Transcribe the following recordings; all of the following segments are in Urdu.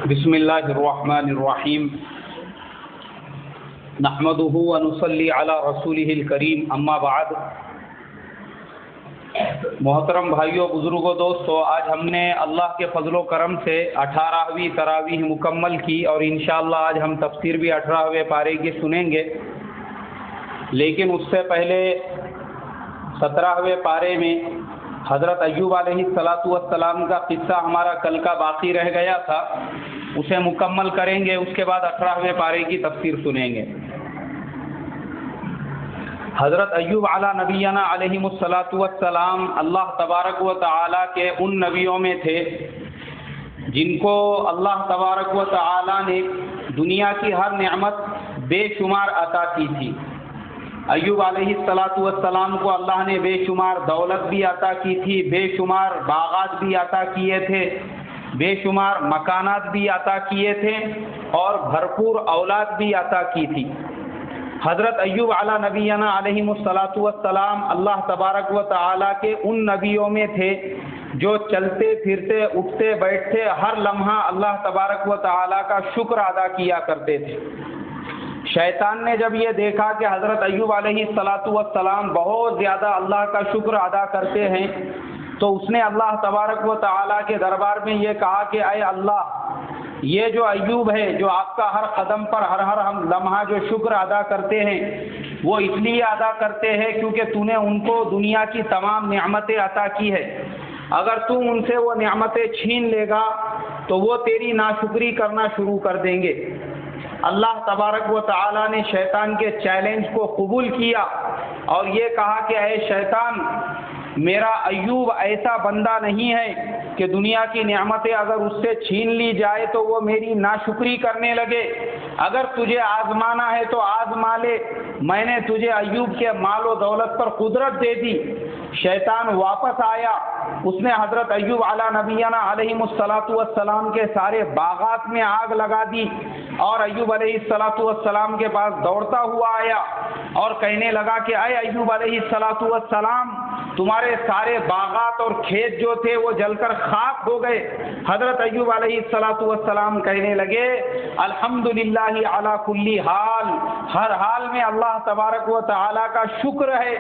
بسم اللہ الرحمن الرحیم نحمده ونصلی علی رسولہ الکریم اما بعد۔ محترم بھائیوں، بزرگوں، دوستو، آج ہم نے اللہ کے فضل و کرم سے 18ویں تراویح مکمل کی اور انشاءاللہ آج ہم تفسیر بھی 18ویں پارے کی سنیں گے، لیکن اس سے پہلے 17ویں پارے میں حضرت ایوب علیہ السلام کا قصہ ہمارا کل کا باقی رہ گیا تھا، اسے مکمل کریں گے، اس کے بعد 18ویں پارے کی تفسیر سنیں گے۔ حضرت ایوب علی نبینا علیہ السلام اللہ تبارک و تعالیٰ کے ان نبیوں میں تھے جن کو اللہ تبارک و تعالیٰ نے دنیا کی ہر نعمت بے شمار عطا کی تھی۔ ایوب علیہ السلام کو اللہ نے بے شمار دولت بھی عطا کی تھی، بے شمار باغات بھی عطا کیے تھے، بے شمار مکانات بھی عطا کیے تھے اور بھرپور اولاد بھی عطا کی تھی۔ حضرت ایوب علی نبینا علیہ السلام اللہ تبارک و تعالیٰ کے ان نبیوں میں تھے جو چلتے پھرتے اٹھتے بیٹھتے ہر لمحہ اللہ تبارک و تعالیٰ کا شکر ادا کیا کرتے تھے۔ شیطان نے جب یہ دیکھا کہ حضرت ایوب علیہ السلام بہت زیادہ اللہ کا شکر ادا کرتے ہیں، تو اس نے اللہ تبارک و تعالیٰ کے دربار میں یہ کہا کہ اے اللہ، یہ جو ایوب ہے، جو آپ کا ہر قدم پر ہر ہم لمحہ جو شکر ادا کرتے ہیں، وہ اس لیے ادا کرتے ہیں کیونکہ تو نے ان کو دنیا کی تمام نعمتیں عطا کی ہے۔ اگر تو ان سے وہ نعمتیں چھین لے گا تو وہ تیری ناشکری کرنا شروع کر دیں گے۔ اللہ تبارک و تعالیٰ نے شیطان کے چیلنج کو قبول کیا اور یہ کہا کہ اے شیطان، میرا ایوب ایسا بندہ نہیں ہے کہ دنیا کی نعمتیں اگر اس سے چھین لی جائے تو وہ میری ناشکری کرنے لگے۔ اگر تجھے آزمانا ہے تو آزما لے، میں نے تجھے ایوب کے مال و دولت پر قدرت دے دی۔ شیطان واپس آیا، اس نے حضرت ایوب علی نبینا علیہ السلام کے سارے باغات میں آگ لگا دی اور ایوب علیہ السلام کے پاس دوڑتا ہوا آیا اور کہنے لگا کہ اے ایوب علیہ السلام، تمہارے سارے باغات اور کھیت جو تھے وہ جل کر خاک ہو گئے۔ حضرت ایوب علیہ السلام کہنے لگے الحمدللہ علی کل حال، ہر حال میں اللہ تبارک و تعالیٰ کا شکر ہے،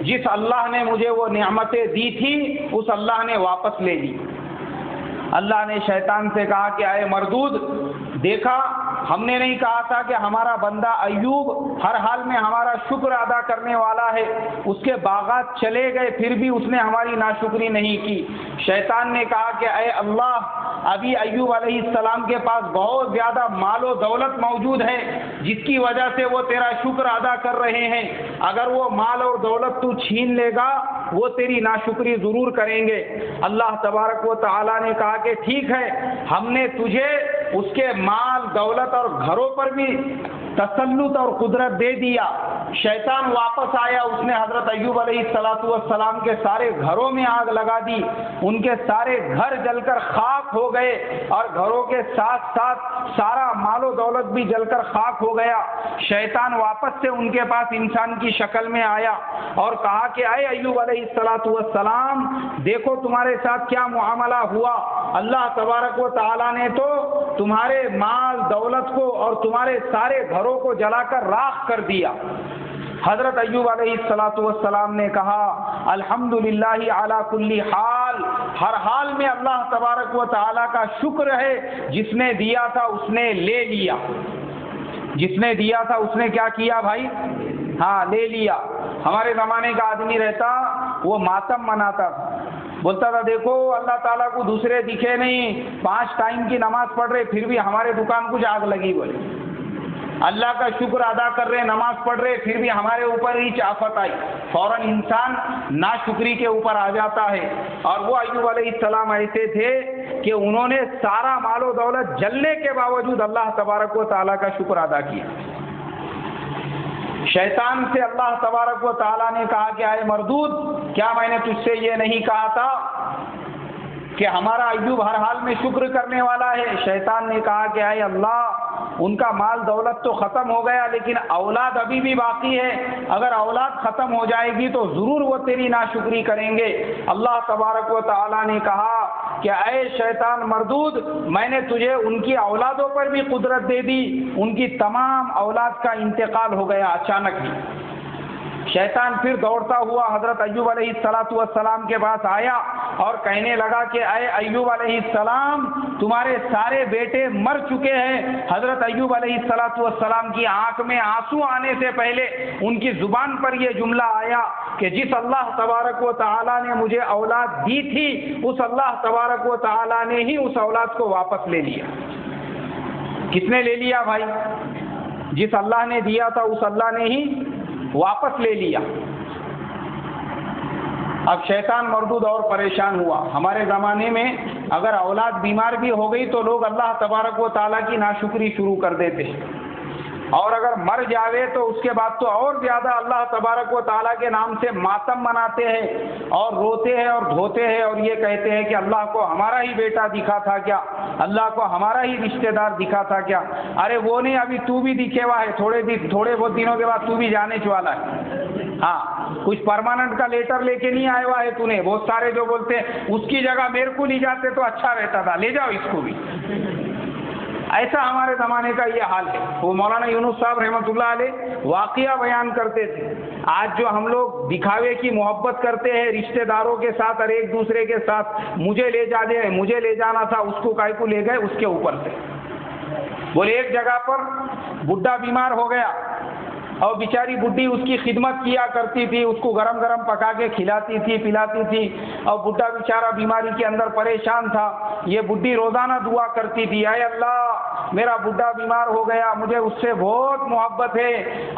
جس اللہ نے مجھے وہ نعمتیں دی تھی اس اللہ نے واپس لے لی۔ اللہ نے شیطان سے کہا کہ اے مردود، دیکھا ہم نے نہیں کہا تھا کہ ہمارا بندہ ایوب ہر حال میں ہمارا شکر ادا کرنے والا ہے؟ اس کے باغات چلے گئے پھر بھی اس نے ہماری ناشکری نہیں کی۔ شیطان نے کہا کہ اے اللہ، ابھی ایوب علیہ السلام کے پاس بہت زیادہ مال و دولت موجود ہے جس کی وجہ سے وہ تیرا شکر ادا کر رہے ہیں، اگر وہ مال اور دولت تو چھین لے گا وہ تیری ناشکری ضرور کریں گے۔ اللہ تبارک و تعالیٰ نے کہا کہ ٹھیک ہے، ہم نے تجھے اس کے مال دولت اور گھروں پر بھی تسلط اور قدرت دے دیا۔ شیطان واپس آیا، اس نے حضرت ایوب علیہ السلام کے سارے گھروں میں آگ لگا دی، ان کے سارے گھر جل کر خاک ہو گئے اور گھروں کے ساتھ ساتھ سارا مال و دولت بھی جل کر خاک ہو گیا۔ شیطان واپس سے ان کے پاس انسان کی شکل میں آیا اور کہا کہ اے ایوب علیہ السلام، دیکھو تمہارے ساتھ کیا معاملہ ہوا، اللہ تبارک و تعالیٰ نے تو تمہارے مال دولت کو اور تمہارے سارے گھروں کو جلا کر راکھ کر دیا۔ حضرت ایوب علیہ السلام نے کہا الحمدللہ علی کل حال، ہر حال میں اللہ تبارک و تعالیٰ کا شکر ہے، جس نے دیا تھا اس نے لے لیا۔ جس نے دیا تھا اس نے کیا کیا بھائی؟ ہاں، لے لیا۔ ہمارے زمانے کا آدمی رہتا وہ ماتم مناتا تھا، بولتا تھا دیکھو اللہ تعالیٰ کو دوسرے دکھے نہیں، 5 ٹائم کی نماز پڑھ رہے پھر بھی ہمارے دکان کچھ آگ لگی، بولے اللہ کا شکر ادا کر رہے، نماز پڑھ رہے، پھر بھی ہمارے اوپر ہی آفت آئی، فوراً انسان ناشکری کے اوپر آ جاتا ہے۔ اور وہ ایوب علیہ السلام ایسے تھے کہ انہوں نے سارا مال و دولت جلنے کے باوجود اللہ تبارک و تعالیٰ کا شکر ادا کیا۔ شیطان سے اللہ تبارک و تعالیٰ نے کہا کہ اے مردود، کیا میں نے تجھ سے یہ نہیں کہا تھا کہ ہمارا ایوب ہر حال میں شکر کرنے والا ہے؟ شیطان نے کہا کہ اے اللہ، ان کا مال دولت تو ختم ہو گیا لیکن اولاد ابھی بھی باقی ہے، اگر اولاد ختم ہو جائے گی تو ضرور وہ تیری ناشکری کریں گے۔ اللہ تبارک و تعالیٰ نے کہا کہ اے شیطان مردود، میں نے تجھے ان کی اولادوں پر بھی قدرت دے دی، ان کی تمام اولاد کا انتقال ہو گیا اچانک ہی۔ شیطان پھر دوڑتا ہوا حضرت ایوب علیہ السلام کے پاس آیا اور کہنے لگا کہ اے ایوب علیہ السلام، تمہارے سارے بیٹے مر چکے ہیں۔ حضرت ایوب علیہ السلام کی آنکھ میں آنسو آنے سے پہلے ان کی زبان پر یہ جملہ آیا کہ جس اللہ تبارک و تعالیٰ نے مجھے اولاد دی تھی، اس اللہ تبارک و تعالیٰ نے ہی اس اولاد کو واپس لے لیا۔ کس نے لے لیا بھائی؟ جس اللہ نے دیا تھا اس اللہ نے ہی واپس لے لیا۔ اب شیطان مردود اور پریشان ہوا۔ ہمارے زمانے میں اگر اولاد بیمار بھی ہو گئی تو لوگ اللہ تبارک و تعالیٰ کی ناشکری شروع کر دیتے ہیں، اور اگر مر جاوے تو اس کے بعد تو اور زیادہ اللہ تبارک و تعالیٰ کے نام سے ماتم مناتے ہیں اور روتے ہیں اور دھوتے ہیں اور یہ کہتے ہیں کہ اللہ کو ہمارا ہی بیٹا دکھا تھا کیا، اللہ کو ہمارا ہی رشتہ دار دکھا تھا کیا؟ ارے وہ نہیں، ابھی تو بھی دکھے ہوا ہے، تھوڑے بہت دنوں کے بعد تو بھی جانے والا ہے۔ ہاں، کچھ پرماننٹ کا لیٹر لے کے نہیں آیا ہوا ہے تو نے۔ بہت سارے جو بولتے ہیں اس کی جگہ میرے کو لے جاتے تو اچھا رہتا تھا، لے جاؤ اس کو بھی۔ ایسا ہمارے زمانے کا یہ حال ہے۔ وہ مولانا یونس صاحب رحمۃ اللہ علیہ واقعہ بیان کرتے تھے۔ آج جو ہم لوگ دکھاوے کی محبت کرتے ہیں رشتہ داروں کے ساتھ اور ایک دوسرے کے ساتھ، مجھے لے جانا تھا، اس کو کائی کو لے گئے اس کے اوپر سے۔ بولے ایک جگہ پر بڈھا بیمار ہو گیا اور بیچاری بڈھی اس کی خدمت کیا کرتی تھی، اس کو گرم گرم پکا کے کھلاتی تھی پلاتی تھی، اور بڈھا بیچارہ بیماری کے اندر پریشان تھا۔ یہ بڈھی روزانہ دعا کرتی تھی، اے اللہ میرا بڈھا بیمار ہو گیا، مجھے اس سے بہت محبت ہے،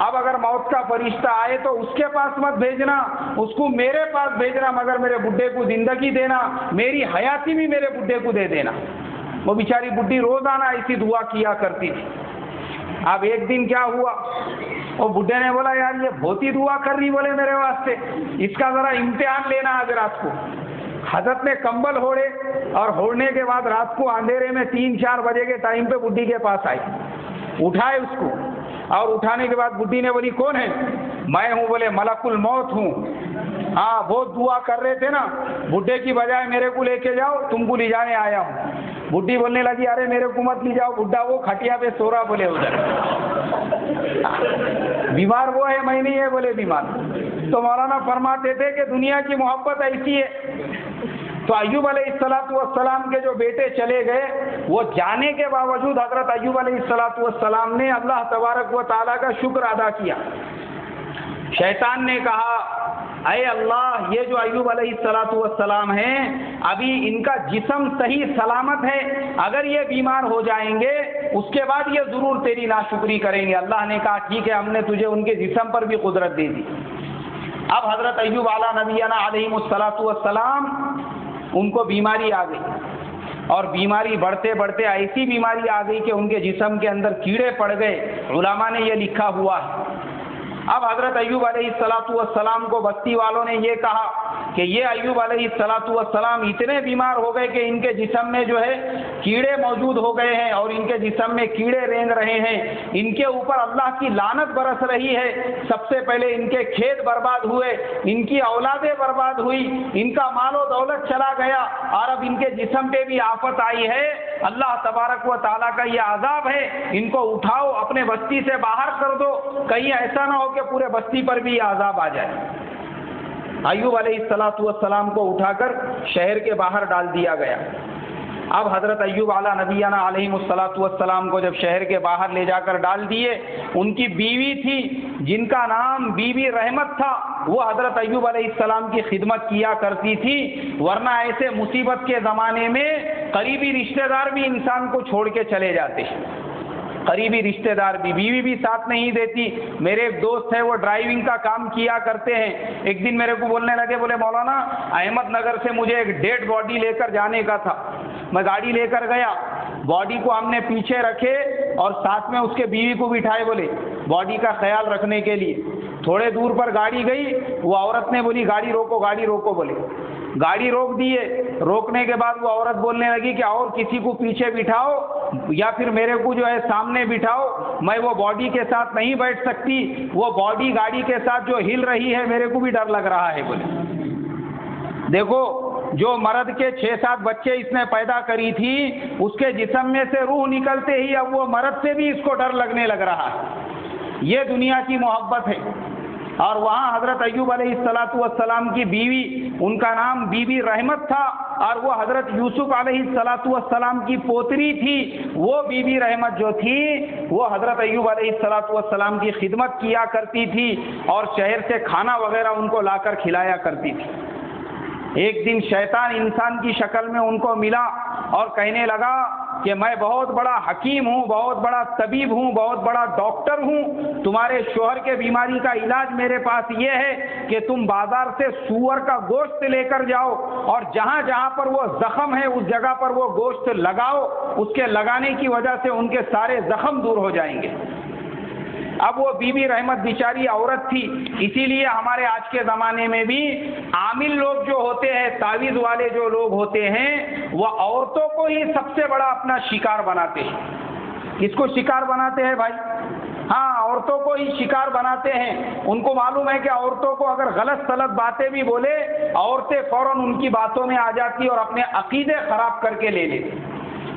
اب اگر موت کا فرشتہ آئے تو اس کے پاس مت بھیجنا، اس کو میرے پاس بھیجنا، مگر میرے بڈھے کو زندگی دینا، میری حیاتی بھی میرے بڈھے کو دے دینا۔ وہ بیچاری بڈھی روزانہ ایسی دعا کیا کرتی تھی۔ اب ایک دن کیا ہوا، وہ بڈھے نے بولا یار یہ بہت ہی دعا کر رہی بولے میرے واسطے، اس کا ذرا امتحان لینا آج رات کو۔ حضرت نے کمبل اوڑھے اور اوڑھنے کے بعد رات کو اندھیرے میں 3-4 بجے کے ٹائم پہ بڈھی کے پاس آئی، اٹھائے اس کو، اور اٹھانے کے بعد بڈھی نے بولی کون ہے؟ میں ہوں۔ بولے ملک الموت ہوں۔ ہاں بہت دعا کر رہے تھے نا، بڈھے کی بجائے میرے کو لے کے جاؤ، تم کو لے جانے آیا ہوں۔ بڈھی بولنے لگی ارے میرے کو مت لے جاؤ، بڈھا وہ کھٹیا پہ سو رہا بولے ادھر، بیمار وہ ہے میں نہیں ہے بولے بیمار۔ تو مولانا فرماتے تھے کہ دنیا کی محبت ایسی ہے۔ تو ایوب علیہ السلام کے جو بیٹے چلے گئے، وہ جانے کے باوجود حضرت ایوب علیہ السلام نے اللہ تبارک و تعالیٰ کا شکر ادا کیا۔ شیطان نے کہا اے اللہ، یہ جو ایوب علیہ السلام ہیں ابھی ان کا جسم صحیح سلامت ہے، اگر یہ بیمار ہو جائیں گے اس کے بعد یہ ضرور تیری ناشکری کریں گے۔ اللہ نے کہا ٹھیک ہے، ہم نے تجھے ان کے جسم پر بھی قدرت دے دی۔ اب حضرت ایوب نبینا علیہ السلام ان کو بیماری آ گئی، اور بیماری بڑھتے بڑھتے ایسی بیماری آ گئی کہ ان کے جسم کے اندر کیڑے پڑ گئے۔ علماء نے یہ لکھا ہوا ہے۔ اب حضرت ایوب علیہ السلام کو بستی والوں نے یہ کہا کہ یہ ایوب علیہ السلام اتنے بیمار ہو گئے کہ ان کے جسم میں جو ہے کیڑے موجود ہو گئے ہیں، اور ان کے جسم میں کیڑے رینگ رہے ہیں، ان کے اوپر اللہ کی لعنت برس رہی ہے۔ سب سے پہلے ان کے کھیت برباد ہوئے، ان کی اولادیں برباد ہوئی، ان کا مال و دولت چلا گیا، اور اب ان کے جسم پہ بھی آفت آئی ہے۔ اللہ تبارک و تعالیٰ کا یہ عذاب ہے، ان کو اٹھاؤ اپنے بستی سے باہر کر دو، کہیں ایسا نہ ہو کہ پورے بستی پر بھی یہ عذاب آ جائے۔ ایوب علیہ السلام کو اٹھا کر شہر کے باہر ڈال دیا گیا۔ اب حضرت ایوب نبینا علیہ السلام کو جب شہر کے باہر لے جا کر ڈال دیے، ان کی بیوی تھی جن کا نام بی بی رحمت تھا، وہ حضرت ایوب علیہ السلام کی خدمت کیا کرتی تھی، ورنہ ایسے مصیبت کے زمانے میں قریبی رشتہ دار بھی انسان کو چھوڑ کے چلے جاتے، قریبی رشتہ دار بھی، بیوی بھی ساتھ نہیں دیتی۔ میرے ایک دوست ہے، وہ ڈرائیونگ کا کام کیا کرتے ہیں، ایک دن میرے کو بولنے لگے، بولے مولانا احمد نگر سے مجھے ایک ڈیڈ باڈی لے کر جانے کا تھا، میں گاڑی لے کر گیا، باڈی کو ہم نے پیچھے رکھے اور ساتھ میں اس کے بیوی کو بٹھائے، بولے باڈی کا خیال رکھنے کے لیے۔ تھوڑے دور پر گاڑی گئی، وہ عورت نے بولی گاڑی روکو گاڑی روکو، بولے گاڑی روک دیے۔ روکنے کے بعد وہ عورت بولنے لگی کہ اور کسی کو پیچھے بٹھاؤ یا پھر میرے کو جو ہے سامنے بٹھاؤ، میں وہ باڈی کے ساتھ نہیں بیٹھ سکتی، وہ باڈی گاڑی کے ساتھ جو ہل رہی ہے میرے کو بھی ڈر لگ رہا ہے۔ بولے دیکھو جو مرد کے 6-7 بچے اس نے پیدا کری تھی، اس کے جسم میں سے روح نکلتے ہی اب وہ مرد سے بھی اس کو ڈر لگنے لگ رہا ہے۔ یہ دنیا کی محبت ہے۔ اور وہاں حضرت ایوب علیہ السلام کی بیوی، ان کا نام بی بی رحمت تھا، اور وہ حضرت یوسف علیہ السلام کی پوتری تھی۔ وہ بی بی رحمت جو تھی وہ حضرت ایوب علیہ السلام کی خدمت کیا کرتی تھی اور شہر سے کھانا وغیرہ ان کو لا کر کھلایا کرتی تھی۔ ایک دن شیطان انسان کی شکل میں ان کو ملا اور کہنے لگا کہ میں بہت بڑا حکیم ہوں، بہت بڑا طبیب ہوں، بہت بڑا ڈاکٹر ہوں، تمہارے شوہر کے بیماری کا علاج میرے پاس یہ ہے کہ تم بازار سے سور کا گوشت لے کر جاؤ اور جہاں جہاں پر وہ زخم ہے اس جگہ پر وہ گوشت لگاؤ، اس کے لگانے کی وجہ سے ان کے سارے زخم دور ہو جائیں گے۔ اب وہ بی بی رحمت بیچاری عورت تھی، اسی لیے ہمارے آج کے زمانے میں بھی عامل لوگ جو ہوتے ہیں، تعویذ والے جو لوگ ہوتے ہیں، وہ عورتوں کو ہی سب سے بڑا اپنا شکار بناتے ہیں۔ کس کو شکار بناتے ہیں بھائی؟ ہاں، عورتوں کو ہی شکار بناتے ہیں۔ ان کو معلوم ہے کہ عورتوں کو اگر غلط سلط باتیں بھی بولے، عورتیں فوراً ان کی باتوں میں آ جاتی اور اپنے عقیدے خراب کر کے لے لیتی۔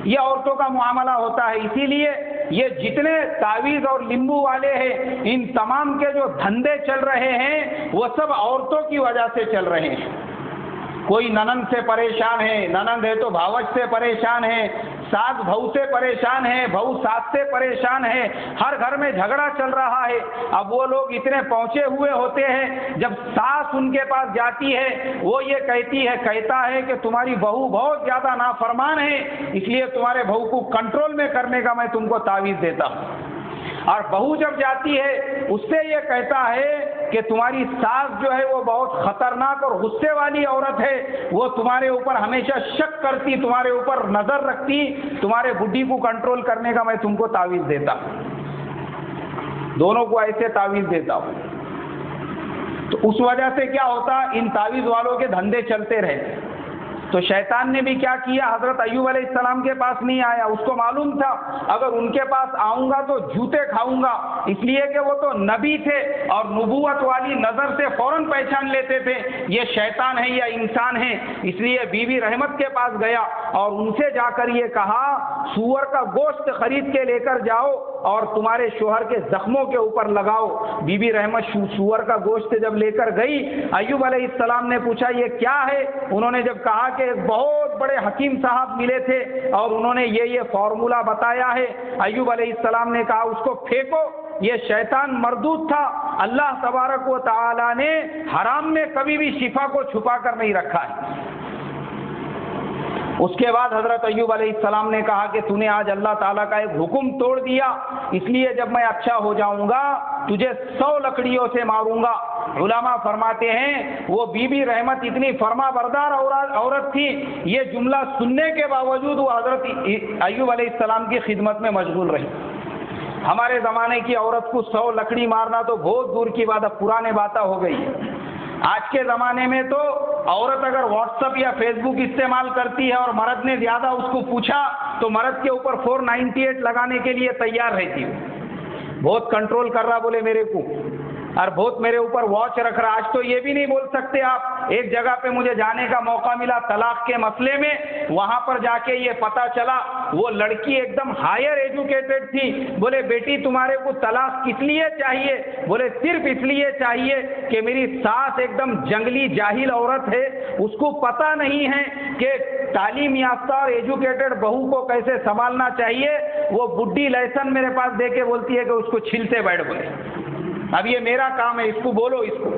یہ عورتوں کا معاملہ ہوتا ہے۔ اسی لیے یہ جتنے تعویذ اور لیمبو والے ہیں، ان تمام کے جو دھندے چل رہے ہیں وہ سب عورتوں کی وجہ سے چل رہے ہیں۔ کوئی ننند سے پریشان ہے، ننند ہے تو بھاوج سے پریشان ہے، ساس بہو سے پریشان ہے، بہو ساس سے پریشان ہے، ہر گھر میں جھگڑا چل رہا ہے۔ اب وہ لوگ اتنے پہنچے ہوئے ہوتے ہیں، جب ساس ان کے پاس جاتی ہے وہ یہ کہتا ہے کہ تمہاری بہو بہت زیادہ نافرمان ہے، اس لیے تمہارے بہو کو کنٹرول میں کرنے کا میں تم کو تعویذ دیتا ہوں۔ اور بہو جب جاتی ہے اس سے یہ کہتا ہے کہ تمہاری ساس جو ہے وہ بہت خطرناک اور غصے والی عورت ہے، وہ تمہارے اوپر ہمیشہ شک کرتی، تمہارے اوپر نظر رکھتی، تمہارے بڈھی کو کنٹرول کرنے کا میں تم کو تعویذ دیتا ہوں۔ دونوں کو ایسے تعویذ دیتا ہوں۔ تو اس وجہ سے کیا ہوتا، ان تعویذ والوں کے دھندے چلتے رہتے۔ تو شیطان نے بھی کیا کیا، حضرت ایوب علیہ السلام کے پاس نہیں آیا۔ اس کو معلوم تھا اگر ان کے پاس آؤں گا تو جوتے کھاؤں گا، اس لیے کہ وہ تو نبی تھے اور نبوت والی نظر سے فوراً پہچان لیتے تھے یہ شیطان ہے یا انسان ہے۔ اس لیے بی بی رحمت کے پاس گیا اور ان سے جا کر یہ کہا سور کا گوشت خرید کے لے کر جاؤ اور تمہارے شوہر کے زخموں کے اوپر لگاؤ۔ بی بی رحمت سور کا گوشت جب لے کر گئی، ایوب علیہ السلام نے پوچھا یہ کیا ہے؟ انہوں نے جب کہا کہ ایک بہت بڑے حکیم صاحب ملے تھے اور انہوں نے یہ فارمولا بتایا ہے، ایوب علیہ السلام نے کہا اس کو پھینکو، یہ شیطان مردود تھا، اللہ تبارک و تعالی نے حرام میں کبھی بھی شفا کو چھپا کر نہیں رکھا ہے۔ اس کے بعد حضرت ایوب علیہ السلام نے کہا کہ تو نے آج اللہ تعالیٰ کا ایک حکم توڑ دیا، اس لیے جب میں اچھا ہو جاؤں گا تجھے 100 لکڑیوں سے ماروں گا۔ علماء فرماتے ہیں وہ بی بی رحمت اتنی فرما بردار عورت تھی، یہ جملہ سننے کے باوجود وہ حضرت ایوب علیہ السلام کی خدمت میں مشغول رہی۔ ہمارے زمانے کی عورت کو 100 لکڑی مارنا تو بہت دور کی بات ہے، پرانے باتیں ہو گئی۔ آج کے زمانے میں تو عورت اگر واٹس ایپ یا فیس بک استعمال کرتی ہے اور مرد نے زیادہ اس کو پوچھا تو مرد کے اوپر 498 لگانے کے لیے تیار رہتی ہے، بہت کنٹرول کر رہا بولے میرے کو، اور بہت میرے اوپر واچ رکھ رہا۔ آج تو یہ بھی نہیں بول سکتے آپ۔ ایک جگہ پہ مجھے جانے کا موقع ملا طلاق کے مسئلے میں، وہاں پر جا کے یہ پتا چلا وہ لڑکی ایک دم ہائر ایجوکیٹڈ تھی۔ بولے بیٹی تمہارے کو طلاق کس لیے چاہیے؟ بولے صرف اس لیے چاہیے کہ میری ساس ایک دم جنگلی جاہل عورت ہے، اس کو پتہ نہیں ہے کہ تعلیم یافتہ اور ایجوکیٹڈ بہو کو کیسے سنبھالنا چاہیے۔ وہ بڈھی لہسن میرے پاس دے کے بولتی ہے کہ اس کو چھلتے بیٹھ بولے۔ اب یہ میرا کام ہے، اس کو بولو، اس کو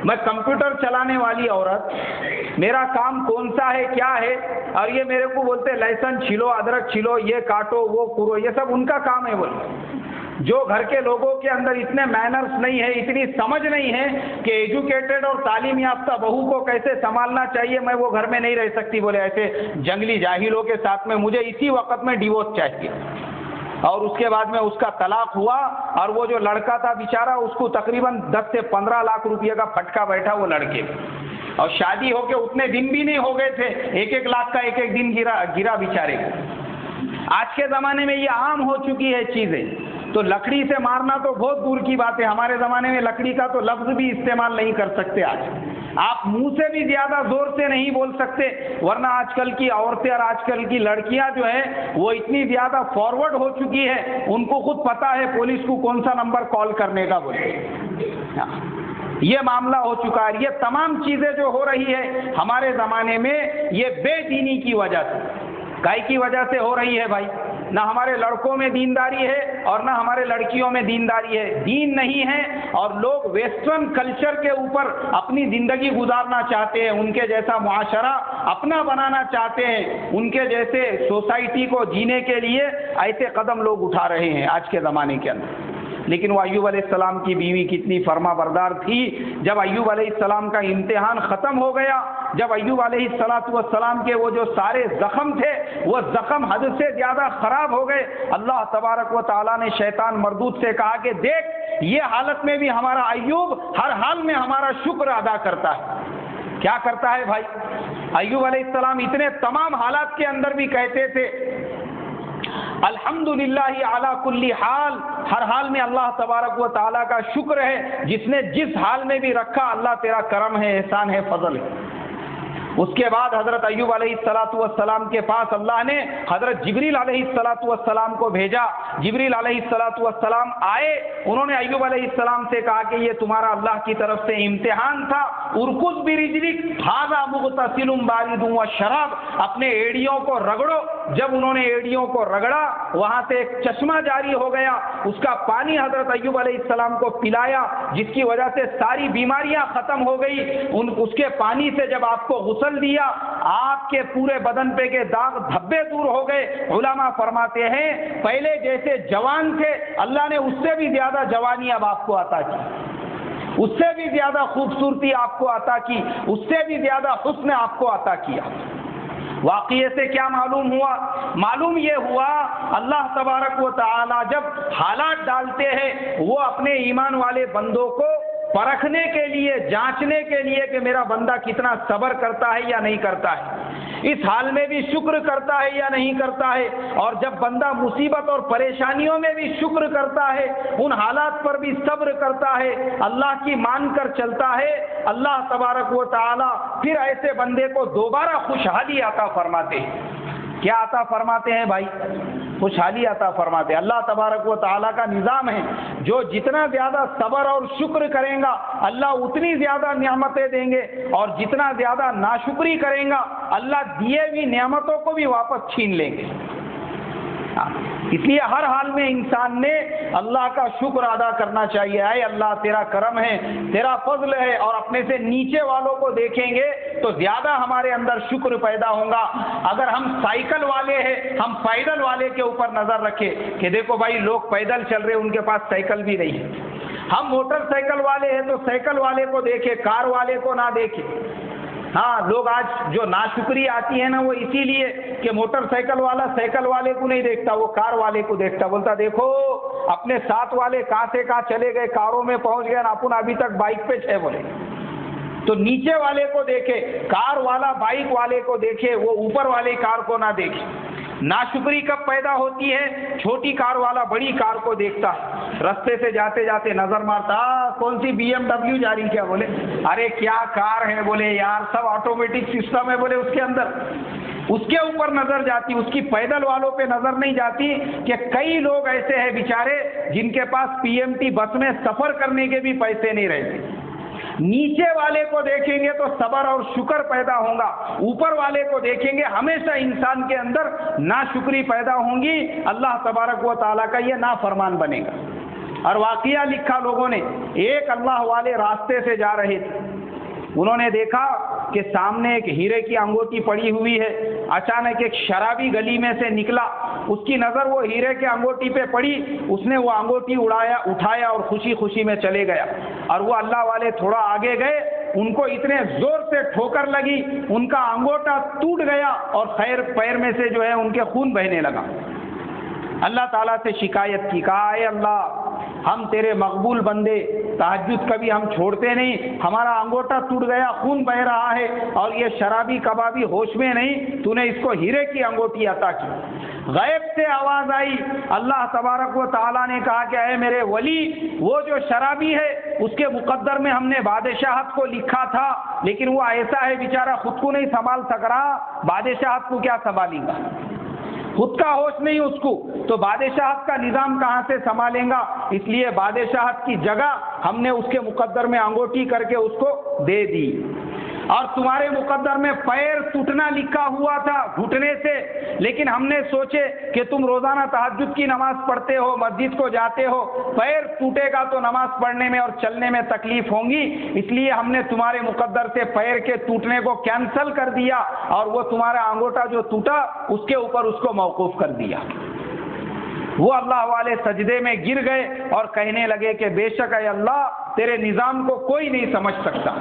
میں کمپیوٹر چلانے والی عورت، میرا کام کون سا ہے کیا ہے، اور یہ میرے کو بولتے لہسن چھلو، ادرک چھلو، یہ کاٹو وہ کرو، یہ سب ان کا کام ہے۔ بولے جو گھر کے لوگوں کے اندر اتنے مینرز نہیں ہے، اتنی سمجھ نہیں ہے کہ ایجوکیٹڈ اور تعلیم یافتہ بہو کو کیسے سنبھالنا چاہیے، میں وہ گھر میں نہیں رہ سکتی۔ بولے ایسے جنگلی جاہلوں کے ساتھ میں مجھے اسی وقت میں ڈیورس چاہیے۔ اور اس کے بعد میں اس کا طلاق ہوا، اور وہ جو لڑکا تھا بیچارہ اس کو تقریباً 10 سے 15 لاکھ روپے کا پھٹکا بیٹھا وہ لڑکے، اور شادی ہو کے اتنے دن بھی نہیں ہو گئے تھے، 1-1 لاکھ کا ایک دن گرا بیچارے کو۔ آج کے زمانے میں یہ عام ہو چکی ہے چیزیں۔ تو لکڑی سے مارنا تو بہت دور کی بات ہے، ہمارے زمانے میں لکڑی کا تو لفظ بھی استعمال نہیں کر سکتے آج، آپ منہ سے بھی زیادہ زور سے نہیں بول سکتے، ورنہ آج کل کی عورتیں اور آج کل کی لڑکیاں جو ہیں وہ اتنی زیادہ فارورڈ ہو چکی ہے، ان کو خود پتا ہے پولیس کو کون سا نمبر کال کرنے کا بولے، یہ معاملہ ہو چکا ہے۔ یہ تمام چیزیں جو ہو رہی ہے ہمارے زمانے میں، یہ بے دینی کی وجہ سے، کائی کی وجہ سے ہو رہی ہے بھائی؟ نہ ہمارے لڑکوں میں دینداری ہے اور نہ ہمارے لڑکیوں میں دینداری ہے، دین نہیں ہے، اور لوگ ویسٹرن کلچر کے اوپر اپنی زندگی گزارنا چاہتے ہیں، ان کے جیسا معاشرہ اپنا بنانا چاہتے ہیں، ان کے جیسے سوسائٹی کو جینے کے لیے ایسے قدم لوگ اٹھا رہے ہیں آج کے زمانے کے اندر۔ لیکن وہ ایوب علیہ السلام کی بیوی کتنی فرما بردار تھی، جب ایوب علیہ السلام کا امتحان ختم ہو گیا، جب ایوب علیہ السلام کے وہ جو سارے زخم تھے وہ زخم حد سے زیادہ خراب ہو گئے، اللہ تبارک و تعالیٰ نے شیطان مردود سے کہا کہ دیکھ یہ حالت میں بھی ہمارا ایوب ہر حال میں ہمارا شکر ادا کرتا ہے۔ کیا کرتا ہے بھائی؟ ایوب علیہ السلام اتنے تمام حالات کے اندر بھی کہتے تھے الحمدللہ علی کل حال، ہر حال میں اللہ تبارک و تعالیٰ کا شکر ہے، جس نے جس حال میں بھی رکھا اللہ تیرا کرم ہے، احسان ہے، فضل ہے۔ اس کے بعد حضرت ایوب علیہ السلام کے پاس اللہ نے حضرت جبریل علیہ السلام کو بھیجا، جبریل علیہ السلام آئے، انہوں نے ایوب علیہ السلام سے کہا کہ یہ تمہارا اللہ کی طرف سے امتحان تھا، ارکض برجلک ھذا مغتسل بارد وشراب، اپنے ایڑیوں کو رگڑو۔ جب انہوں نے ایڑیوں کو رگڑا وہاں سے ایک چشمہ جاری ہو گیا، اس کا پانی حضرت ایوب علیہ السلام کو پلایا، جس کی وجہ سے ساری بیماریاں ختم ہو گئی۔ اس کے پانی سے جب آپ کو غسل دیا، آپ کے پورے بدن پہ کے داغ دھبے دور ہو گئے۔ علماء فرماتے ہیں پہلے جیسے جوان تھے اللہ نے اس سے بھی زیادہ جوانی اب آپ کو عطا کی، اس سے بھی زیادہ خوبصورتی آپ کو عطا کی، اس سے بھی زیادہ حسن آپ کو عطا کیا۔ واقعے سے کیا معلوم ہوا؟ معلوم یہ ہوا اللہ تبارک و تعالی جب حالات ڈالتے ہیں وہ اپنے ایمان والے بندوں کو پرکھنے کے لیے، جانچنے کے لیے کہ میرا بندہ کتنا صبر کرتا ہے یا نہیں کرتا ہے، اس حال میں بھی شکر کرتا ہے یا نہیں کرتا ہے، اور جب بندہ مصیبت اور پریشانیوں میں بھی شکر کرتا ہے، ان حالات پر بھی صبر کرتا ہے، اللہ کی مان کر چلتا ہے، اللہ تبارک و تعالی پھر ایسے بندے کو دوبارہ خوشحالی عطا فرماتے ہیں۔ کیا عطا فرماتے ہیں بھائی؟ خوشحالی عطا فرماتے ہیں۔ اللہ تبارک و تعالیٰ کا نظام ہے، جو جتنا زیادہ صبر اور شکر کریں گا اللہ اتنی زیادہ نعمتیں دیں گے، اور جتنا زیادہ ناشکری کریں گا اللہ دیے ہوئی نعمتوں کو بھی واپس چھین لیں گے۔ اس لیے ہر حال میں انسان نے اللہ کا شکر ادا کرنا چاہیے۔ اے اللہ تیرا کرم ہے، تیرا فضل ہے، اور اپنے سے نیچے والوں کو دیکھیں گے تو زیادہ ہمارے اندر شکر پیدا ہوگا۔ اگر ہم سائیکل والے ہیں، ہم پیدل والے کے اوپر نظر رکھیں کہ دیکھو بھائی لوگ پیدل چل رہے، ان کے پاس سائیکل بھی نہیں ہے، ہم موٹر سائیکل والے ہیں تو سائیکل والے کو دیکھیں، کار والے کو نہ دیکھیں۔ ہاں، لوگ آج جو ناشکری آتی ہے نا وہ اسی لیے کہ موٹر سائیکل والا سائیکل والے کو نہیں دیکھتا، وہ کار والے کو دیکھتا، بولتا دیکھو اپنے ساتھ والے کہاں سے کہاں چلے گئے، کاروں میں پہنچ گئے، اپن ابھی تک بائک پہ ہے بولے۔ تو نیچے والے کو دیکھے، کار والا بائک والے کو دیکھے، وہ اوپر والے کار کو نہ دیکھے۔ ناشکری کب پیدا ہوتی ہے؟ چھوٹی کار والا بڑی کار کو دیکھتا ہے، رستے سے جاتے جاتے نظر مارتا، کون سی BMW جا رہی، کیا بولے، ارے کیا کار ہے، بولے یار سب آٹومیٹک سسٹم ہے، بولے اس کے اندر، اس کے اوپر نظر جاتی، اس کی پیدل والوں پہ نظر نہیں جاتی کہ کئی لوگ ایسے ہیں بیچارے جن کے پاس PMT بس میں سفر کرنے کے بھی پیسے نہیں رہتے۔ نیچے والے کو دیکھیں گے تو صبر اور شکر پیدا ہوگا، اوپر والے کو دیکھیں گے ہمیشہ انسان کے اندر ناشکری پیدا ہوں گی، اللہ تبارک و تعالیٰ کا یہ نافرمان بنے گا۔ اور واقعہ لکھا لوگوں نے، ایک اللہ والے راستے سے جا رہے تھے، انہوں نے دیکھا کہ سامنے ایک ہیرے کی انگوٹی پڑی ہوئی ہے، اچانک ایک شرابی گلی میں سے نکلا، اس کی نظر وہ ہیرے کے انگوٹی پہ پڑی، اس نے وہ انگوٹی اٹھایا اور خوشی خوشی میں چلے گیا، اور وہ اللہ والے تھوڑا آگے گئے، ان کو اتنے زور سے ٹھوکر لگی، ان کا انگوٹا ٹوٹ گیا اور خیر پیر میں سے جو ہے ان کے خون بہنے لگا۔ اللہ تعالیٰ سے شکایت کی، کہا اے اللہ ہم تیرے مقبول بندے، تہجد کبھی ہم چھوڑتے نہیں، ہمارا انگوٹھا ٹوٹ گیا، خون بہ رہا ہے، اور یہ شرابی کبابی ہوش میں نہیں، تو نے اس کو ہیرے کی انگوٹھی عطا کی۔ غیب سے آواز آئی، اللہ تبارک و تعالیٰ نے کہا کہ اے میرے ولی، وہ جو شرابی ہے اس کے مقدر میں ہم نے بادشاہت کو لکھا تھا، لیکن وہ ایسا ہے بیچارہ خود کو نہیں سنبھال سک رہا، بادشاہت کو کیا سنبھالے گا، خود کا ہوش نہیں اس کو، تو بادشاہت کا نظام کہاں سے سنبھالیں گا، اس لیے بادشاہت کی جگہ ہم نے اس کے مقدر میں انگوٹھی کر کے اس کو دے دی۔ اور تمہارے مقدر میں پیر ٹوٹنا لکھا ہوا تھا گھٹنے سے، لیکن ہم نے سوچے کہ تم روزانہ تہجد کی نماز پڑھتے ہو، مسجد کو جاتے ہو، پیر ٹوٹے گا تو نماز پڑھنے میں اور چلنے میں تکلیف ہوں گی، اس لیے ہم نے تمہارے مقدر سے پیر کے ٹوٹنے کو کینسل کر دیا، اور وہ تمہارا انگوٹھا جو ٹوٹا اس کے اوپر اس کو موقوف کر دیا۔ وہ اللہ والے سجدے میں گر گئے اور کہنے لگے کہ بے شک اے اللہ، تیرے نظام کو کوئی نہیں سمجھ سکتا،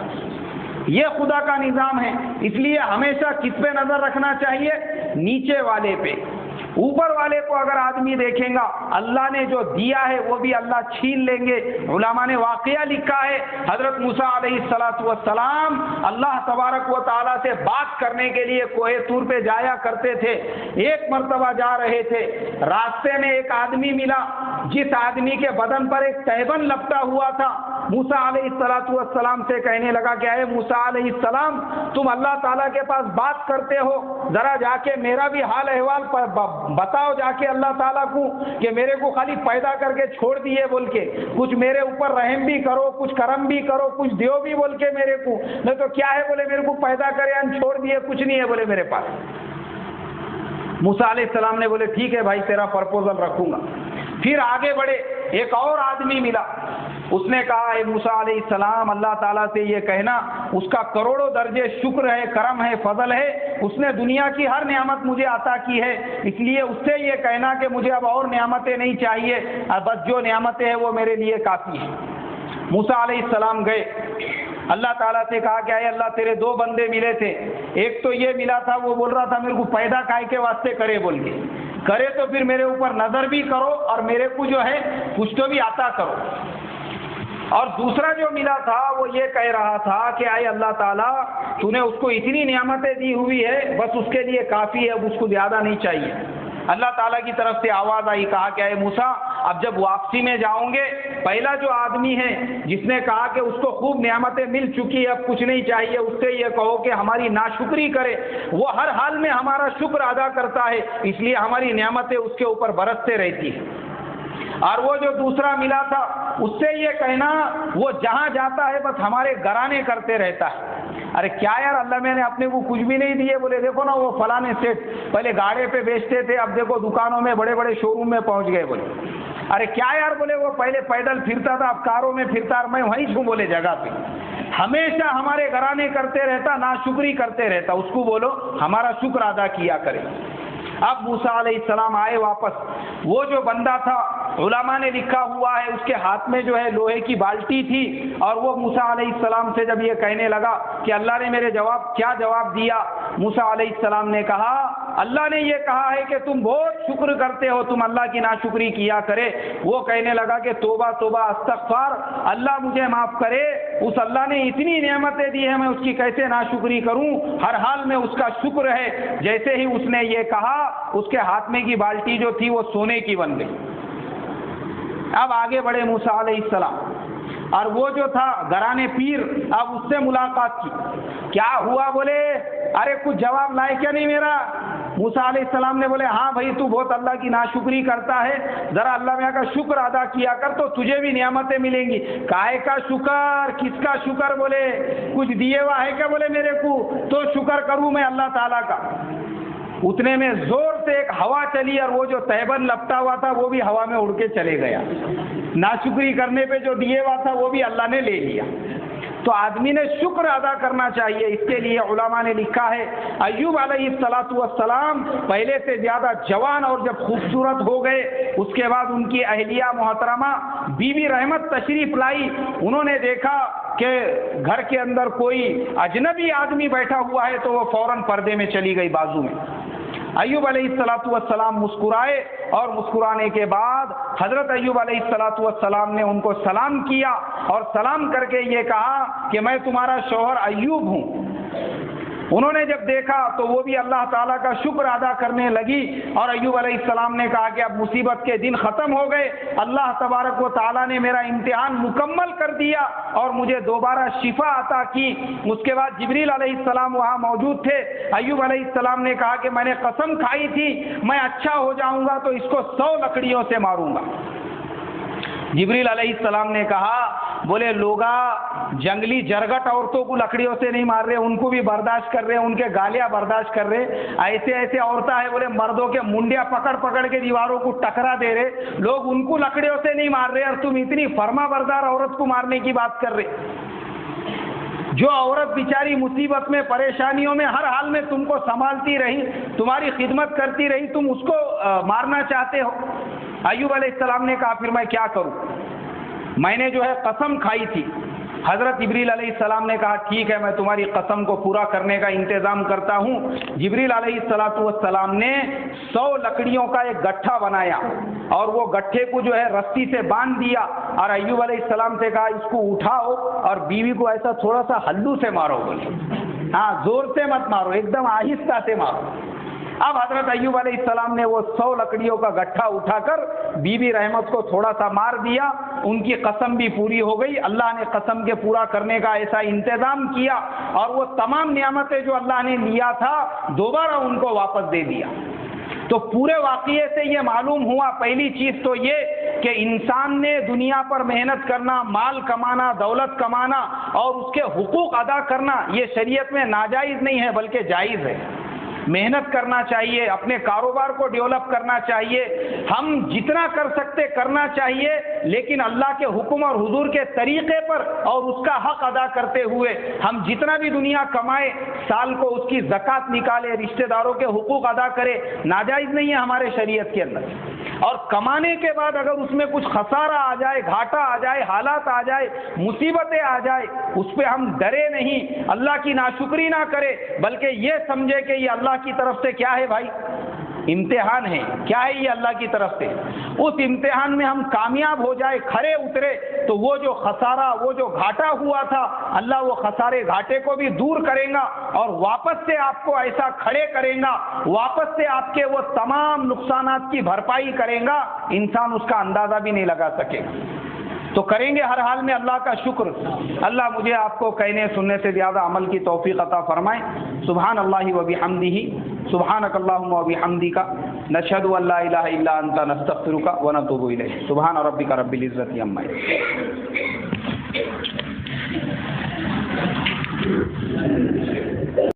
یہ خدا کا نظام ہے۔ اس لیے ہمیشہ کس پہ نظر رکھنا چاہیے؟ نیچے والے پہ۔ اوپر والے کو اگر آدمی دیکھیں گا، اللہ نے جو دیا ہے وہ بھی اللہ چھین لیں گے۔ علماء نے واقعہ لکھا ہے، حضرت موسیٰ علیہ السلام اللہ تبارک و تعالیٰ سے بات کرنے کے لیے کوہ طور پہ جایا کرتے تھے۔ ایک مرتبہ جا رہے تھے، راستے میں ایک آدمی ملا جس آدمی کے بدن پر ایک تہبند لپٹا ہوا تھا۔ موسیٰ علیہ السلام سے کہنے لگا کہ اے موسیٰ علیہ السلام، تم اللہ تعالیٰ کے پاس بات کرتے ہو، ذرا جا کے میرا بھی حال احوال بتاؤ جا کے اللہ تعالیٰ کو، کہ میرے کو خالی پیدا کر کے چھوڑ دیے بول کے، کچھ میرے اوپر رحم بھی کرو، کچھ کرم بھی کرو، کچھ دیو بھی بول کے میرے کو، نہیں تو کیا ہے بولے میرے کو پیدا کرے ان چھوڑ دیے، کچھ نہیں ہے بولے میرے پاس۔ موسیٰ علیہ السلام نے بولے ٹھیک ہے بھائی، تیرا پرپوزل رکھوں گا۔ پھر آگے بڑھے، ایک اور آدمی ملا، اس نے کہا اے موسیٰ علیہ السلام، اللہ تعالیٰ سے یہ کہنا اس کا کروڑوں درجے شکر ہے، کرم ہے، فضل ہے، اس نے دنیا کی ہر نعمت مجھے عطا کی ہے، اس لیے اس سے یہ کہنا کہ مجھے اب اور نعمتیں نہیں چاہیے، بس جو نعمتیں ہیں وہ میرے لیے کافی ہیں۔ موسیٰ علیہ السلام گئے، اللہ تعالیٰ سے کہا کہ اے اللہ، تیرے دو بندے ملے تھے، ایک تو یہ ملا تھا وہ بول رہا تھا میرے کو پیدا کائے کے واسطے کرے بول کے، کرے تو پھر میرے اوپر نظر بھی کرو اور میرے کو جو ہے کچھ تو بھی عطا کرو۔ اور دوسرا جو ملا تھا وہ یہ کہہ رہا تھا کہ اے اللہ تعالیٰ، تو نے اس کو اتنی نعمتیں دی ہوئی ہے، بس اس کے لیے کافی ہے، اس کو زیادہ نہیں چاہیے۔ اللہ تعالیٰ کی طرف سے آواز آئی، کہا کہ اے موسیٰ، اب جب واپسی میں جاؤں گے، پہلا جو آدمی ہے جس نے کہا کہ اس کو خوب نعمتیں مل چکی ہے، اب کچھ نہیں چاہیے، اس سے یہ کہو کہ ہماری ناشکری کرے، وہ ہر حال میں ہمارا شکر ادا کرتا ہے، اس لیے ہماری نعمتیں اس کے اوپر برستے رہتی ہیں۔ اور وہ جو دوسرا ملا تھا اس سے یہ کہنا وہ جہاں جاتا ہے بس ہمارے گرانے کرتے رہتا ہے۔ ارے کیا یار، اللہ میں نے اپنے کو کچھ بھی نہیں دیے، بولے دیکھو نا وہ فلانے سیٹ پہلے گاڑی پہ بیچتے تھے، اب دیکھو دکانوں میں بڑے بڑے شو روم میں پہنچ گئے، بولے ارے کیا یار، بولے وہ پہلے پیدل پھرتا تھا اب کاروں میں پھرتا، میں وہیں چھوں بولے جگہ پہ، ہمیشہ ہمارے گرانے کرتے رہتا، ناشکری کرتے رہتا، اس کو بولو ہمارا شکر ادا کیا کرے۔ اب موسیٰ علیہ السلام آئے واپس، وہ جو بندہ تھا علماء نے لکھا ہوا ہے اس کے ہاتھ میں جو ہے لوہے کی بالٹی تھی، اور وہ موسیٰ علیہ السلام سے جب یہ کہنے لگا کہ اللہ نے میرے کیا جواب دیا، موسیٰ علیہ السلام نے کہا اللہ نے یہ کہا ہے کہ تم بہت شکر کرتے ہو، تم اللہ کی ناشکری کیا کرے۔ وہ کہنے لگا کہ توبہ توبہ استغفار، اللہ مجھے معاف کرے، اس اللہ نے اتنی نعمتیں دی ہیں میں اس کی کیسے ناشکری کروں، ہر حال میں اس کا شکر ہے۔ جیسے ہی اس نے یہ کہا اس کے ہاتھ میں کی بالٹی جو تھی وہ سونے کی بن گئی۔ اب آگے بڑھے موسیٰ علیہ السلام، اور وہ جو تھا گرانے پیر، اب اس سے ملاقات کی، کیا ہوا، بولے ارے کچھ جواب لائے کیا نہیں میرا؟ موسیٰ علیہ السلام نے بولے ہاں بھائی، تو بہت اللہ کی ناشکری کرتا ہے، ذرا اللہ میاں کا شکر ادا کیا کر تو تجھے بھی نعمتیں ملیں گی۔ کائے کا شکر، کس کا شکر، بولے کچھ دیے ہوا ہے کیا، بولے میرے کو تو شکر کروں میں اللہ تعالیٰ کا۔ اتنے میں زور سے ایک ہوا چلی اور وہ جو تہبند لپٹا ہوا تھا وہ بھی ہوا میں اڑ کے چلے گیا، ناشکری کرنے پہ جو دیے ہوا تھا وہ بھی اللہ نے لے لیا۔ تو آدمی نے شکر ادا کرنا چاہیے، اس کے لیے علماء نے لکھا ہے ایوب علیہ السلام پہلے سے زیادہ جوان اور جب خوبصورت ہو گئے، اس کے بعد ان کی اہلیہ محترمہ بی بی رحمت تشریف لائی، انہوں نے دیکھا کہ گھر کے اندر کوئی اجنبی آدمی بیٹھا ہوا ہے تو وہ فوراً پردے میں چلی گئی بازو میں، ایوب علیہ السلام مسکرائے اور مسکرانے کے بعد حضرت ایوب علیہ السلام نے ان کو سلام کیا اور سلام کر کے یہ کہا کہ میں تمہارا شوہر ایوب ہوں۔ انہوں نے جب دیکھا تو وہ بھی اللہ تعالیٰ کا شکر ادا کرنے لگی اور ایوب علیہ السلام نے کہا کہ اب مصیبت کے دن ختم ہو گئے، اللہ تبارک و تعالیٰ نے میرا امتحان مکمل کر دیا اور مجھے دوبارہ شفا عطا کی۔ اس کے بعد جبریل علیہ السلام وہاں موجود تھے۔ ایوب علیہ السلام نے کہا کہ میں نے قسم کھائی تھی میں اچھا ہو جاؤں گا تو اس کو 100 لکڑیوں سے ماروں گا۔ جبریل علیہ السلام نے کہا بولے لوگا جنگلی جرگٹ عورتوں کو لکڑیوں سے نہیں مار رہے، ان کو بھی برداشت کر رہے، ان کے گالیاں برداشت کر رہے، ایسے عورتیں ہیں بولے مردوں کے منڈیاں پکڑ کے دیواروں کو ٹکرا دے رہے، لوگ ان کو لکڑیوں سے نہیں مار رہے اور تم اتنی فرما بردار عورت کو مارنے کی بات کر رہے۔ جو عورت بیچاری مصیبت میں پریشانیوں میں ہر حال میں تم کو سنبھالتی رہی، تمہاری خدمت کرتی رہی، تم اس کو مارنا چاہتے ہو؟ ایوب علیہ السلام نے کہا پھر میں کیا کروں، میں نے جو ہے قسم کھائی تھی۔ حضرت جبریل علیہ السلام نے کہا ٹھیک ہے میں تمہاری قسم کو پورا کرنے کا انتظام کرتا ہوں۔ جبریل علیہ السلام نے 100 لکڑیوں کا ایک گٹھا بنایا اور وہ گٹھے کو جو ہے رسی سے باندھ دیا اور ایوب علیہ السلام سے کہا اس کو اٹھاؤ اور بیوی کو ایسا تھوڑا سا ہلو سے مارو، بولے ہاں زور سے مت مارو، ایک دم آہستہ سے مارو۔ اب حضرت ایوب علیہ السلام نے وہ 100 لکڑیوں کا گٹھا اٹھا کر بی بی رحمت کو تھوڑا سا مار دیا، ان کی قسم بھی پوری ہو گئی، اللہ نے قسم کے پورا کرنے کا ایسا انتظام کیا اور وہ تمام نعمتیں جو اللہ نے لیا تھا دوبارہ ان کو واپس دے دیا۔ تو پورے واقعے سے یہ معلوم ہوا پہلی چیز تو یہ کہ انسان نے دنیا پر محنت کرنا، مال کمانا، دولت کمانا اور اس کے حقوق ادا کرنا یہ شریعت میں ناجائز نہیں ہے بلکہ جائز ہے۔ محنت کرنا چاہیے، اپنے کاروبار کو ڈیولپ کرنا چاہیے، ہم جتنا کر سکتے کرنا چاہیے، لیکن اللہ کے حکم اور حضور کے طریقے پر اور اس کا حق ادا کرتے ہوئے ہم جتنا بھی دنیا کمائے سال کو اس کی زکوٰۃ نکالے، رشتہ داروں کے حقوق ادا کرے، ناجائز نہیں ہے ہمارے شریعت کے اندر۔ اور کمانے کے بعد اگر اس میں کچھ خسارہ آ جائے، گھاٹا آ جائے، حالات آ جائے، مصیبتیں آ جائے، اس پہ ہم ڈرے نہیں، اللہ کی ناشکری نہ کرے بلکہ یہ سمجھے کہ یہ اللہ کی طرف سے کیا ہے بھائی، امتحان ہے، کیا ہے یہ اللہ کی طرف سے۔ اس امتحان میں ہم کامیاب ہو جائے، کھڑے اترے تو وہ جو خسارہ، وہ جو گھاٹا ہوا تھا اللہ وہ خسارے گھاٹے کو بھی دور کرے گا اور واپس سے آپ کو ایسا کھڑے کرے گا، واپس سے آپ کے وہ تمام نقصانات کی بھرپائی کرے گا، انسان اس کا اندازہ بھی نہیں لگا سکے گا۔ تو کریں گے ہر حال میں اللہ کا شکر۔ اللہ مجھے آپ کو کہنے سننے سے زیادہ عمل کی توفیق عطا فرمائے۔ سبحان اللہ و بحمدہ، سبحانک اللہم و بحمدک، نشہد ان لا الہ الا انت، نستغفرک و نتوب الیک۔ سبحان ربک رب العزۃ عما یصفون۔